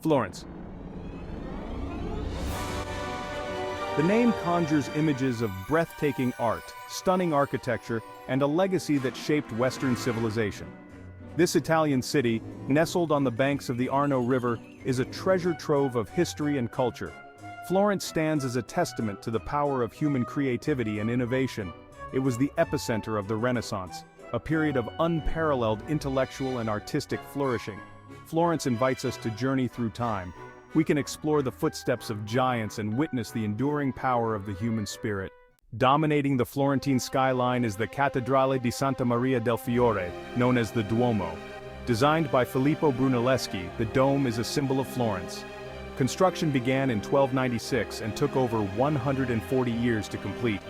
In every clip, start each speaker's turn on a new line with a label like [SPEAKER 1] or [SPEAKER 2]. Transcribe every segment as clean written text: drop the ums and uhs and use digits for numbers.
[SPEAKER 1] Florence. The name conjures images of breathtaking art, stunning architecture, and a legacy that shaped Western civilization. This Italian city, nestled on the banks of the Arno River, is a treasure trove of history and culture. Florence stands as a testament to the power of human creativity and innovation. It was the epicenter of the Renaissance, a period of unparalleled intellectual and artistic flourishing. Florence invites us to journey through time. We can explore the footsteps of giants and witness the enduring power of the human spirit. Dominating the Florentine skyline is the Cattedrale di Santa Maria del Fiore, known as the Duomo. Designed by Filippo Brunelleschi, the dome is a symbol of Florence. Construction began in 1296 and took over 140 years to complete.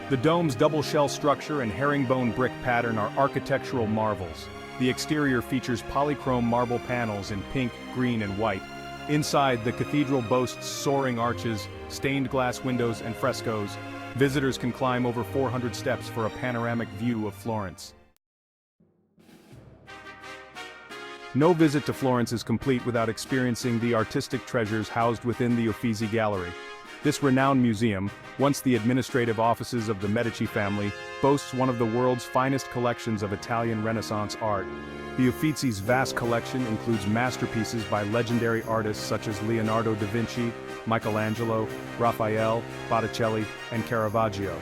[SPEAKER 1] The dome's double-shell structure and herringbone brick pattern are architectural marvels. The exterior features polychrome marble panels in pink, green, and white. Inside, the cathedral boasts soaring arches, stained glass windows, and frescoes. Visitors can climb over 400 steps for a panoramic view of Florence. No visit to Florence is complete without experiencing the artistic treasures housed within the Uffizi Gallery. This renowned museum, once the administrative offices of the Medici family, boasts one of the world's finest collections of Italian Renaissance art. The Uffizi's vast collection includes masterpieces by legendary artists such as Leonardo da Vinci, Michelangelo, Raphael, Botticelli, and Caravaggio.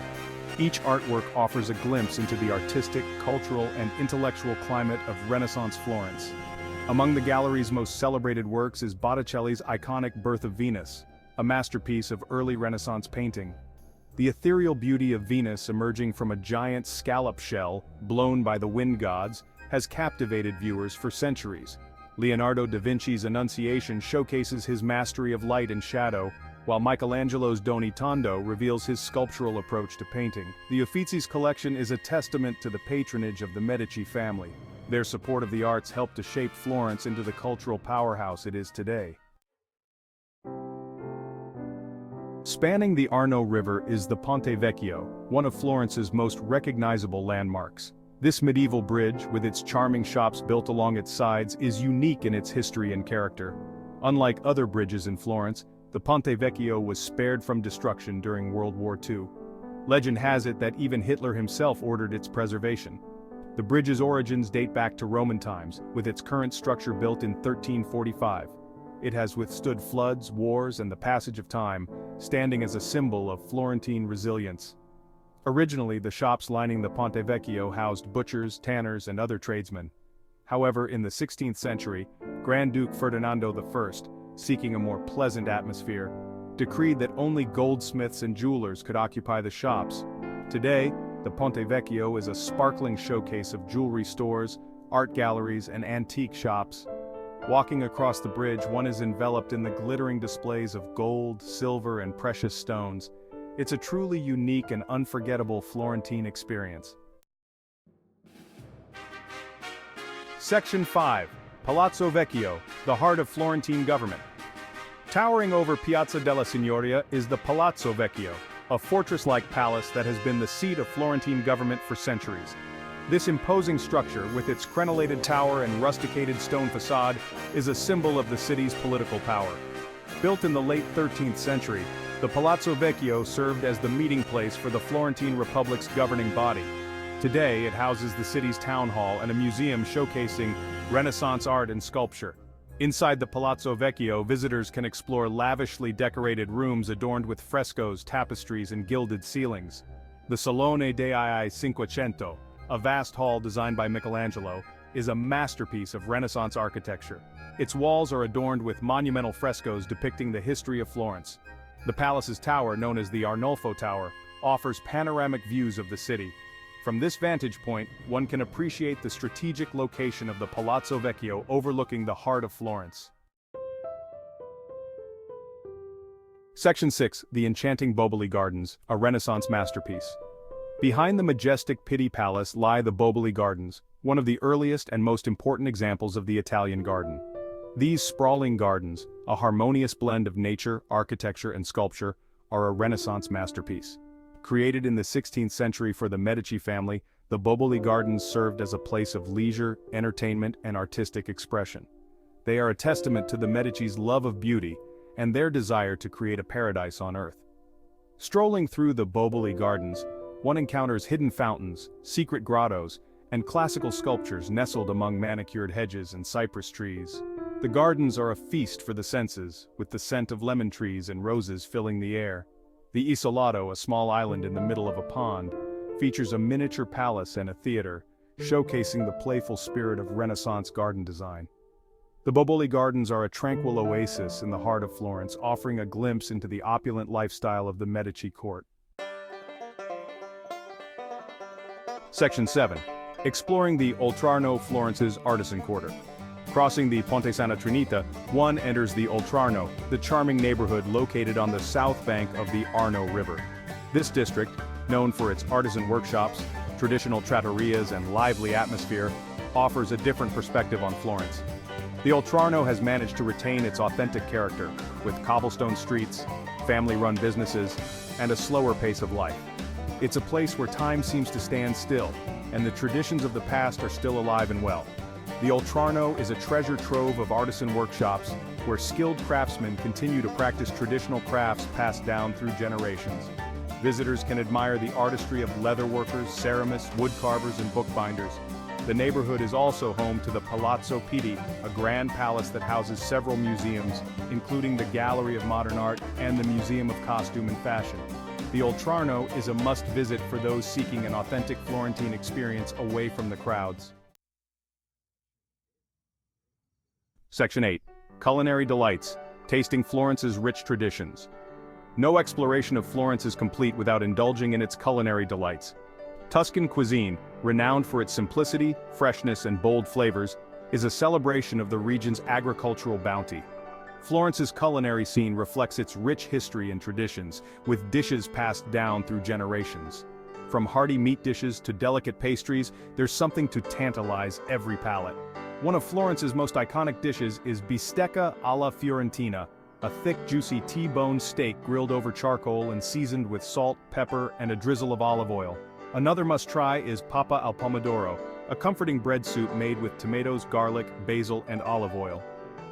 [SPEAKER 1] Each artwork offers a glimpse into the artistic, cultural, and intellectual climate of Renaissance Florence. Among the gallery's most celebrated works is Botticelli's iconic Birth of Venus, a masterpiece of early Renaissance painting. The ethereal beauty of Venus emerging from a giant scallop shell, blown by the wind gods, has captivated viewers for centuries. Leonardo da Vinci's Annunciation showcases his mastery of light and shadow, while Michelangelo's Doni Tondo reveals his sculptural approach to painting. The Uffizi's collection is a testament to the patronage of the Medici family. Their support of the arts helped to shape Florence into the cultural powerhouse it is today. Spanning the Arno River is the Ponte Vecchio, one of Florence's most recognizable landmarks. This medieval bridge, with its charming shops built along its sides, is unique in its history and character. Unlike other bridges in Florence, the Ponte Vecchio was spared from destruction during World War II. Legend has it that even Hitler himself ordered its preservation. The bridge's origins date back to Roman times, with its current structure built in 1345. It has withstood floods, wars, and the passage of time, standing as a symbol of Florentine resilience. Originally, the shops lining the Ponte Vecchio housed butchers, tanners, and other tradesmen. However, in the 16th century, Grand Duke Ferdinando I, seeking a more pleasant atmosphere, decreed that only goldsmiths and jewelers could occupy the shops. Today, the Ponte Vecchio is a sparkling showcase of jewelry stores, art galleries, and antique shops. Walking across the bridge, one is enveloped in the glittering displays of gold, silver, and precious stones. It's a truly unique and unforgettable Florentine experience. Section 5. Palazzo Vecchio, the heart of Florentine government. Towering over Piazza della Signoria is the Palazzo Vecchio, a fortress-like palace that has been the seat of Florentine government for centuries. This imposing structure, with its crenellated tower and rusticated stone facade, is a symbol of the city's political power. Built in the late 13th century, the Palazzo Vecchio served as the meeting place for the Florentine Republic's governing body. Today, it houses the city's town hall and a museum showcasing Renaissance art and sculpture. Inside the Palazzo Vecchio, visitors can explore lavishly decorated rooms adorned with frescoes, tapestries, and gilded ceilings. The Salone dei Cinquecento, a vast hall designed by Michelangelo, is a masterpiece of Renaissance architecture. Its walls are adorned with monumental frescoes depicting the history of Florence. The palace's tower, known as the Arnolfo Tower, offers panoramic views of the city. From this vantage point, one can appreciate the strategic location of the Palazzo Vecchio overlooking the heart of Florence. Section 6. The enchanting Boboli Gardens, a Renaissance masterpiece. Behind the majestic Pitti Palace lie the Boboli Gardens, one of the earliest and most important examples of the Italian garden. These sprawling gardens, a harmonious blend of nature, architecture, and sculpture, are a Renaissance masterpiece. Created in the 16th century for the Medici family, the Boboli Gardens served as a place of leisure, entertainment, and artistic expression. They are a testament to the Medici's love of beauty and their desire to create a paradise on earth. Strolling through the Boboli Gardens, one encounters hidden fountains, secret grottos, and classical sculptures nestled among manicured hedges and cypress trees. The gardens are a feast for the senses, with the scent of lemon trees and roses filling the air. The Isolado, a small island in the middle of a pond, features a miniature palace and a theater, showcasing the playful spirit of Renaissance garden design. The Boboli Gardens are a tranquil oasis in the heart of Florence, offering a glimpse into the opulent lifestyle of the Medici court. Section 7. Exploring the Oltrarno, Florence's Artisan Quarter. Crossing the Ponte Santa Trinita, one enters the Oltrarno, the charming neighborhood located on the south bank of the Arno River. This district, known for its artisan workshops, traditional trattorias and lively atmosphere, offers a different perspective on Florence. The Oltrarno has managed to retain its authentic character, with cobblestone streets, family-run businesses, and a slower pace of life. It's a place where time seems to stand still, and the traditions of the past are still alive and well. The Oltrarno is a treasure trove of artisan workshops, where skilled craftsmen continue to practice traditional crafts passed down through generations. Visitors can admire the artistry of leatherworkers, ceramists, woodcarvers, and bookbinders. The neighborhood is also home to the Palazzo Pitti, a grand palace that houses several museums, including the Gallery of Modern Art and the Museum of Costume and Fashion. The Oltrarno is a must-visit for those seeking an authentic Florentine experience away from the crowds. Section 8. Culinary Delights, tasting Florence's rich traditions. No exploration of Florence is complete without indulging in its culinary delights. Tuscan cuisine, renowned for its simplicity, freshness, and bold flavors, is a celebration of the region's agricultural bounty. Florence's culinary scene reflects its rich history and traditions, with dishes passed down through generations. From hearty meat dishes to delicate pastries, there's something to tantalize every palate. One of Florence's most iconic dishes is bistecca alla Fiorentina, a thick, juicy T-bone steak grilled over charcoal and seasoned with salt, pepper, and a drizzle of olive oil. Another must-try is papa al pomodoro, a comforting bread soup made with tomatoes, garlic, basil, and olive oil.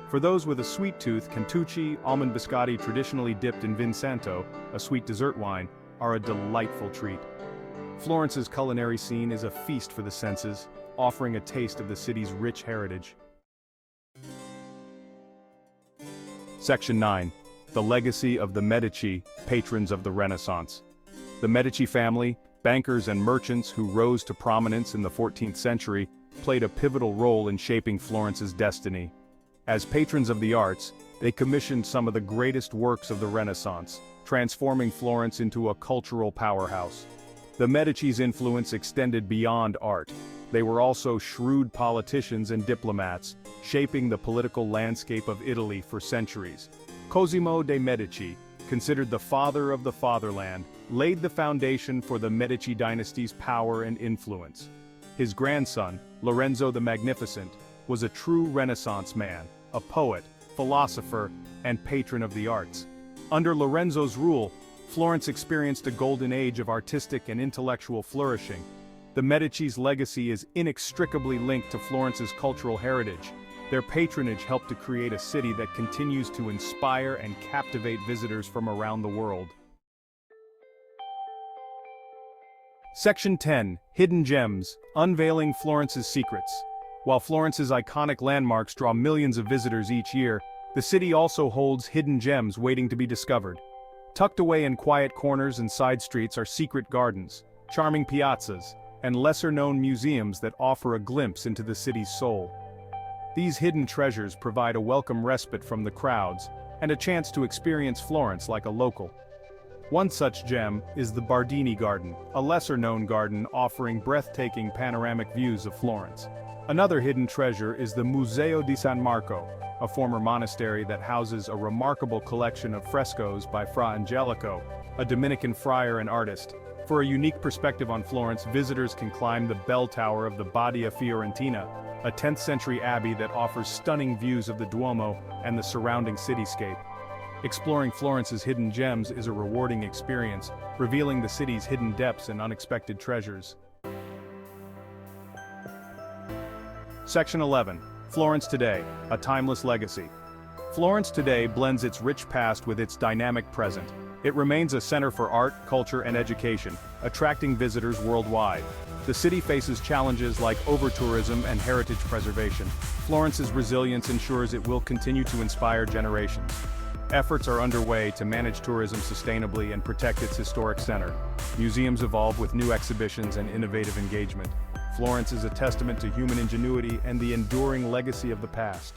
[SPEAKER 1] For those with a sweet tooth, cantucci, almond biscotti traditionally dipped in Vinsanto, a sweet dessert wine, are a delightful treat. Florence's culinary scene is a feast for the senses, offering a taste of the city's rich heritage. Section 9. The Legacy of the Medici, Patrons of the Renaissance. The Medici family, bankers and merchants who rose to prominence in the 14th century, played a pivotal role in shaping Florence's destiny. As patrons of the arts, they commissioned some of the greatest works of the Renaissance, transforming Florence into a cultural powerhouse. The Medici's influence extended beyond art. They were also shrewd politicians and diplomats, shaping the political landscape of Italy for centuries. Cosimo de' Medici, considered the father of the fatherland, laid the foundation for the Medici dynasty's power and influence. His grandson, Lorenzo the Magnificent, was a true Renaissance man, a poet, philosopher, and patron of the arts. Under Lorenzo's rule, Florence experienced a golden age of artistic and intellectual flourishing. The Medici's legacy is inextricably linked to Florence's cultural heritage. Their patronage helped to create a city that continues to inspire and captivate visitors from around the world. Section 10. Hidden Gems, Unveiling Florence's Secrets. While Florence's iconic landmarks draw millions of visitors each year, the city also holds hidden gems waiting to be discovered. Tucked away in quiet corners and side streets are secret gardens, charming piazzas, and lesser-known museums that offer a glimpse into the city's soul. These hidden treasures provide a welcome respite from the crowds, and a chance to experience Florence like a local. One such gem is the Bardini Garden, a lesser-known garden offering breathtaking panoramic views of Florence. Another hidden treasure is the Museo di San Marco, a former monastery that houses a remarkable collection of frescoes by Fra Angelico, a Dominican friar and artist. For a unique perspective on Florence, visitors can climb the bell tower of the Badia Fiorentina, a 10th-century abbey that offers stunning views of the Duomo and the surrounding cityscape. Exploring Florence's hidden gems is a rewarding experience, revealing the city's hidden depths and unexpected treasures. Section 11. Florence today, a timeless legacy. Florence today blends its rich past with its dynamic present. It remains a center for art, culture, and education, attracting visitors worldwide. The city faces challenges like over-tourism and heritage preservation. Florence's resilience ensures it will continue to inspire generations. Efforts are underway to manage tourism sustainably and protect its historic center. Museums evolve with new exhibitions and innovative engagement. Florence is a testament to human ingenuity and the enduring legacy of the past.